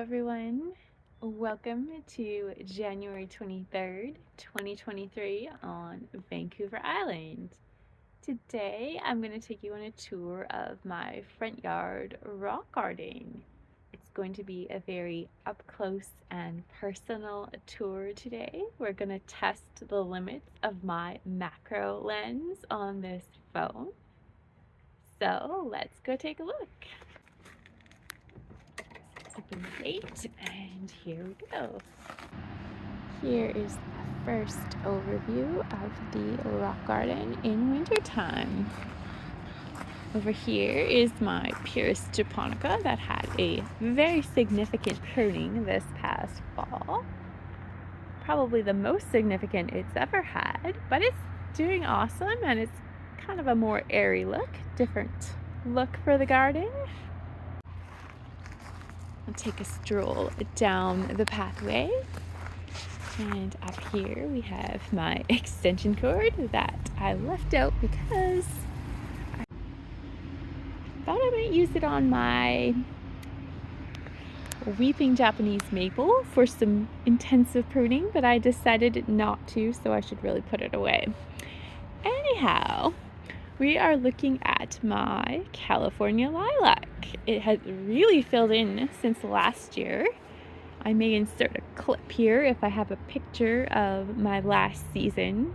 everyone. Welcome to January 23rd, 2023 on Vancouver Island. Today I'm going to take you on a tour of my front yard rock garden. It's going to be a very up close and personal tour today. We're going to test the limits of my macro lens on this phone. So let's go take a look. Open the gate, and here we go. Here is the first overview of the rock garden in wintertime. Over here is my Pyrus japonica that had a very significant pruning this past fall. Probably the most significant it's ever had, but it's doing awesome and it's kind of a more airy look, different look for the garden. I'll take a stroll down the pathway, and up here we have my extension cord that I left out because I thought I might use it on my weeping Japanese maple for some intensive pruning, but I decided not to, so I should really put it away. Anyhow, we are looking at my California lilac. It has really filled in since last year. I may insert a clip here if I have a picture of my last season.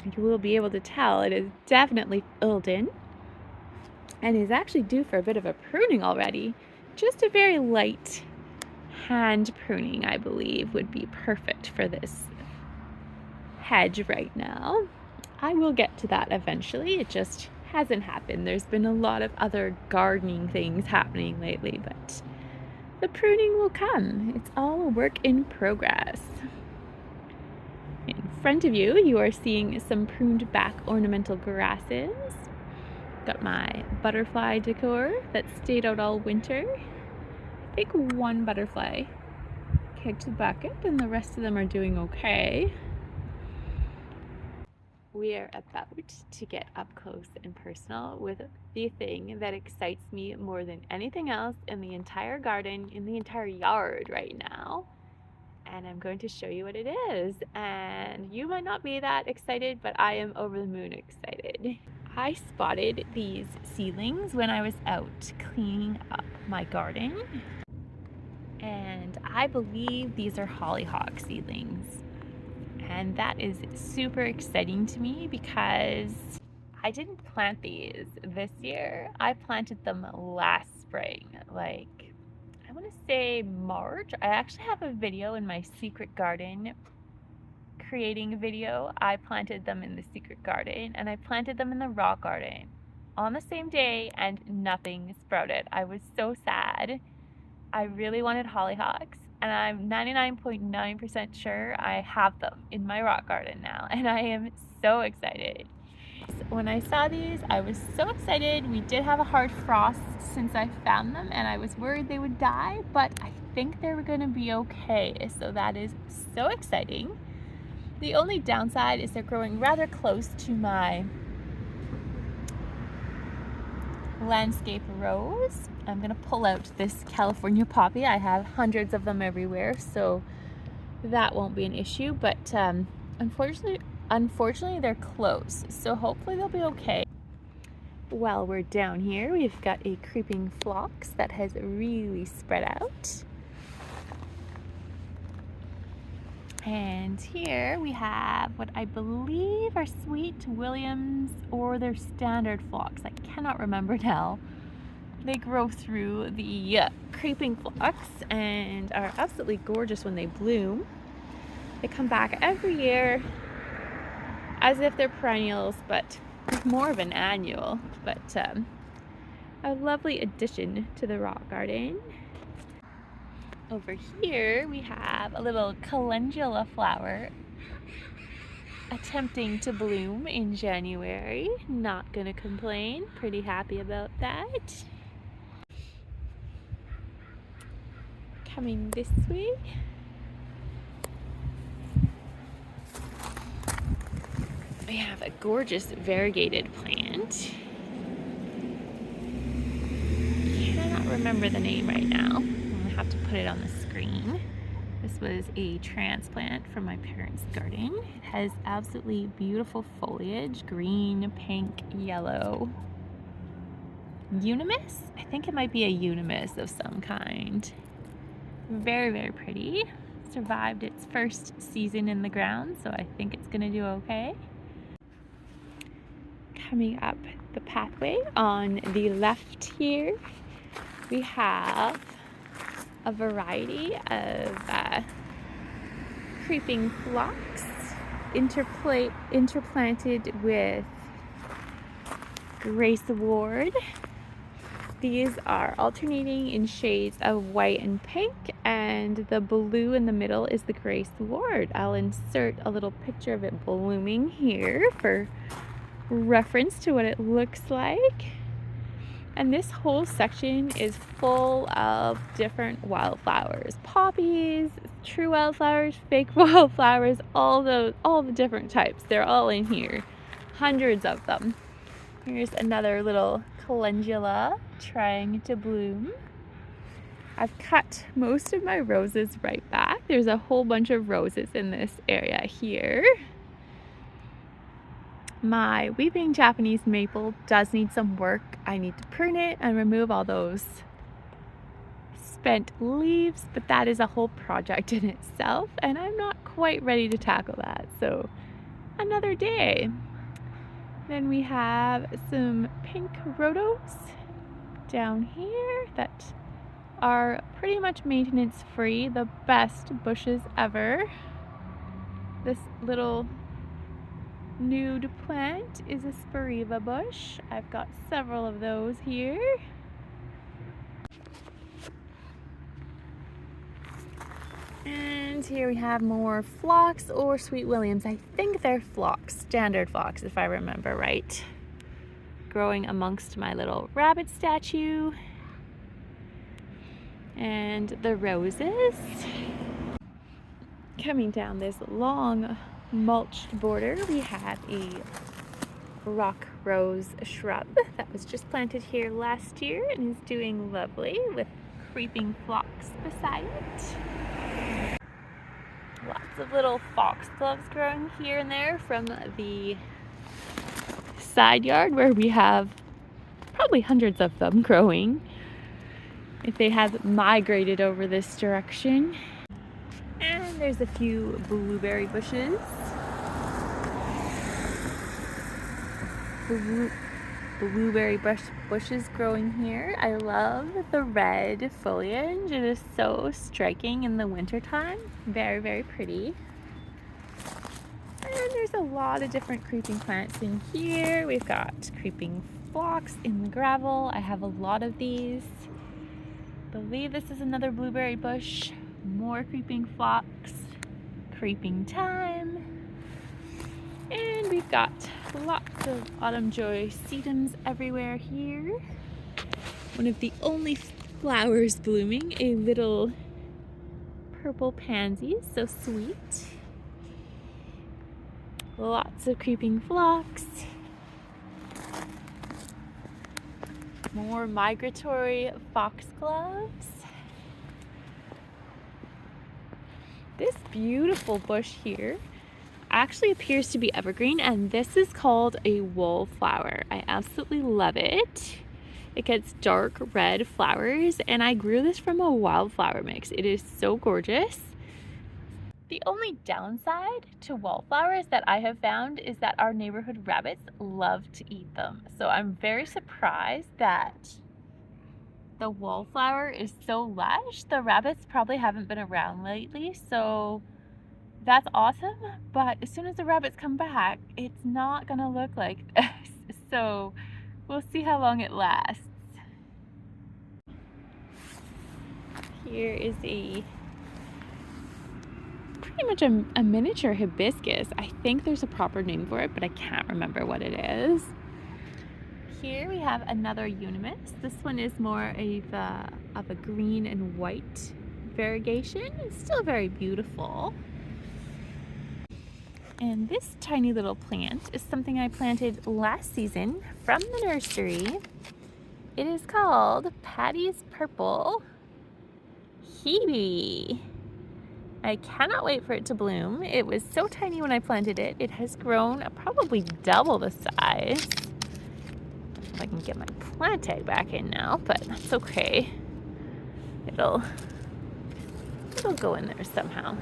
You will be able to tell it is definitely filled in and is actually due for a bit of a pruning already. Just a very light hand pruning, I believe, would be perfect for this hedge right now. I will get to that eventually. It just hasn't happened. There's been a lot of other gardening things happening lately, but the pruning will come. It's all a work in progress. In front of you, you are seeing some pruned back ornamental grasses. Got my butterfly decor that stayed out all winter. I think one butterfly kicked the bucket and the rest of them are doing okay. We are about to get up close and personal with the thing that excites me more than anything else in the entire garden, in the entire yard right now. And I'm going to show you what it is. And you might not be that excited, but I am over the moon excited. I spotted these seedlings when I was out cleaning up my garden. And I believe these are hollyhock seedlings. And that is super exciting to me because I didn't plant these this year. I planted them last spring, like I want to say March. I actually have a video in my secret garden creating a video. I planted them in the secret garden and I planted them in the rock garden on the same day and nothing sprouted. I was so sad. I really wanted hollyhocks. And I'm 99.9% sure I have them in my rock garden now, and I am so excited. When I saw these, I was so excited. We did have a hard frost since I found them, and I was worried they would die, but I think they were going to be okay, so that is so exciting. The only downside is they're growing rather close to my landscape rose. I'm gonna pull out this California poppy. I have hundreds of them everywhere, so that won't be an issue, but unfortunately they're close, so hopefully they'll be okay. While we're down here, we've got a creeping phlox that has really spread out. And here we have what I believe are Sweet Williams or their standard phlox. I cannot remember now. They grow through the creeping phlox and are absolutely gorgeous when they bloom. They come back every year as if they're perennials, but more of an annual. But a lovely addition to the rock garden. Over here we have a little calendula flower attempting to bloom in January. Not gonna complain, pretty happy about that. Coming this way, we have a gorgeous variegated plant. remember the name right now. I'm gonna have to put it on the screen. This was a transplant from my parents' garden. It has absolutely beautiful foliage, green, pink, yellow. Unimus? I think it might be a unimus of some kind. Very, very pretty. Survived its first season in the ground, so I think it's gonna do okay. Coming up the pathway on the left here, we have a variety of creeping phlox interplanted with Grace Award. These are alternating in shades of white and pink, and the blue in the middle is the Grace Award. I'll insert a little picture of it blooming here for reference to what it looks like. And this whole section is full of different wildflowers. Poppies, true wildflowers, fake wildflowers, all the different types. They're all in here. Hundreds of them. Here's another little calendula trying to bloom. I've cut most of my roses right back. There's a whole bunch of roses in this area here. My weeping Japanese maple does need some work. I need to prune it and remove all those spent leaves, but that is a whole project in itself, and I'm not quite ready to tackle that, so another day. Then we have some pink rhodos down here that are pretty much maintenance free, the best bushes ever. This little nude plant is a spiriva bush. I've got several of those here. And here we have more phlox or sweet williams. I think they're phlox, standard phlox if I remember right. Growing amongst my little rabbit statue. And the roses. Coming down this long mulched border, we have a rock rose shrub that was just planted here last year and is doing lovely with creeping phlox beside it. Lots of little foxgloves growing here and there from the side yard where we have probably hundreds of them growing if they have migrated over this direction. And there's a few blueberry bushes. Blueberry bushes growing here. I love the red foliage. It is so striking in the wintertime. Very, very pretty. And there's a lot of different creeping plants in here. We've got creeping phlox in the gravel. I have a lot of these. I believe this is another blueberry bush. More creeping phlox. Creeping thyme. And we've got lots of autumn joy sedums everywhere here. One of the only flowers blooming, a little purple pansy, so sweet. Lots of creeping phlox. More migratory foxgloves. This beautiful bush here actually appears to be evergreen, and this is called a wallflower. I absolutely love it. It gets dark red flowers, and I grew this from a wildflower mix. It is so gorgeous. The only downside to wallflowers that I have found is that our neighborhood rabbits love to eat them. So I'm very surprised that the wallflower is so lush. The rabbits probably haven't been around lately, so that's awesome. But as soon as the rabbits come back, it's not gonna look like this. So we'll see how long it lasts. Here is pretty much a miniature hibiscus. I think there's a proper name for it, but I can't remember what it is. Here we have another unimus. This one is more of a green and white variegation. It's still very beautiful. And this tiny little plant is something I planted last season from the nursery. It is called Patty's Purple Hebe. I cannot wait for it to bloom. It was so tiny when I planted it. It has grown probably double the size. If I can get my plant tag back in now, but that's okay. It'll go in there somehow.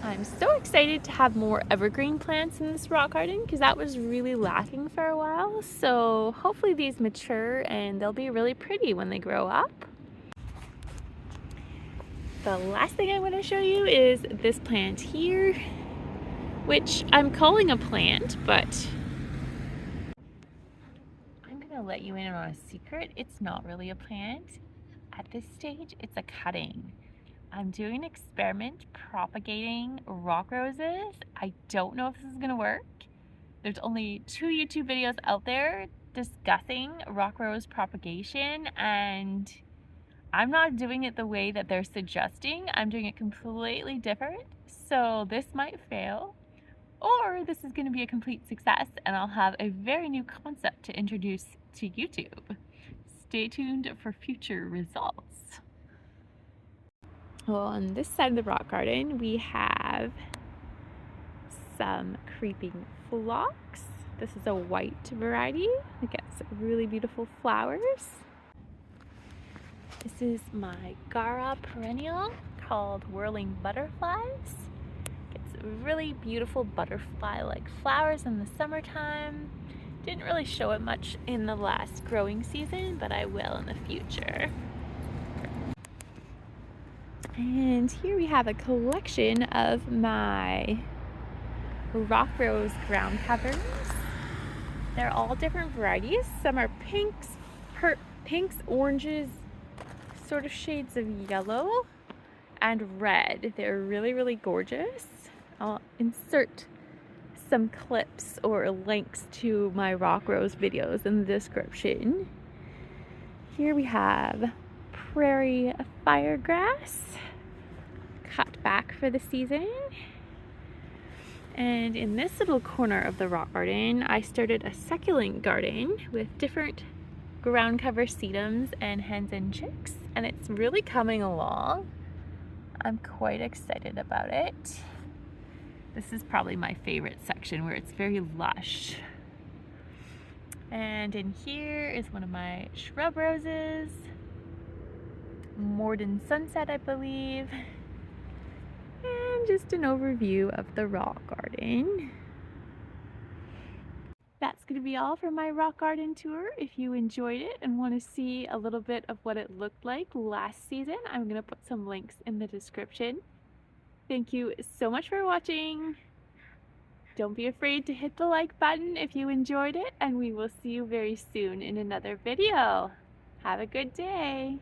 I'm so excited to have more evergreen plants in this rock garden because that was really lacking for a while. So hopefully these mature and they'll be really pretty when they grow up. The last thing I want to show you is this plant here, which I'm calling a plant, but I'm gonna let you in on a secret. It's not really a plant. At this stage, it's a cutting. I'm doing an experiment propagating rock roses. I don't know if this is gonna work. There's only 2 YouTube videos out there discussing rock rose propagation, and I'm not doing it the way that they're suggesting. I'm doing it completely different. So this might fail, or this is gonna be a complete success and I'll have a very new concept to introduce to YouTube. Stay tuned for future results. Well, on this side of the rock garden, we have some creeping phlox. This is a white variety. It gets really beautiful flowers. This is my Gara perennial called Whirling Butterflies. It's really beautiful butterfly-like flowers in the summertime. Didn't really show it much in the last growing season, but I will in the future. And here we have a collection of my rock rose ground covers. They're all different varieties. Some are pinks, oranges, sort of shades of yellow, and red. They're really, really gorgeous. I'll insert some clips or links to my rock rose videos in the description. Here we have prairie firegrass, cut back for the season. And in this little corner of the rock garden, I started a succulent garden with different ground cover sedums and hens and chicks, and it's really coming along. I'm quite excited about it. This is probably my favorite section where it's very lush. And in here is one of my shrub roses, Morden Sunset, I believe. And just an overview of the rock garden. That's going to be all for my rock garden tour. If you enjoyed it and want to see a little bit of what it looked like last season, I'm going to put some links in the description. Thank you so much for watching. Don't be afraid to hit the like button if you enjoyed it, and we will see you very soon in another video. Have a good day.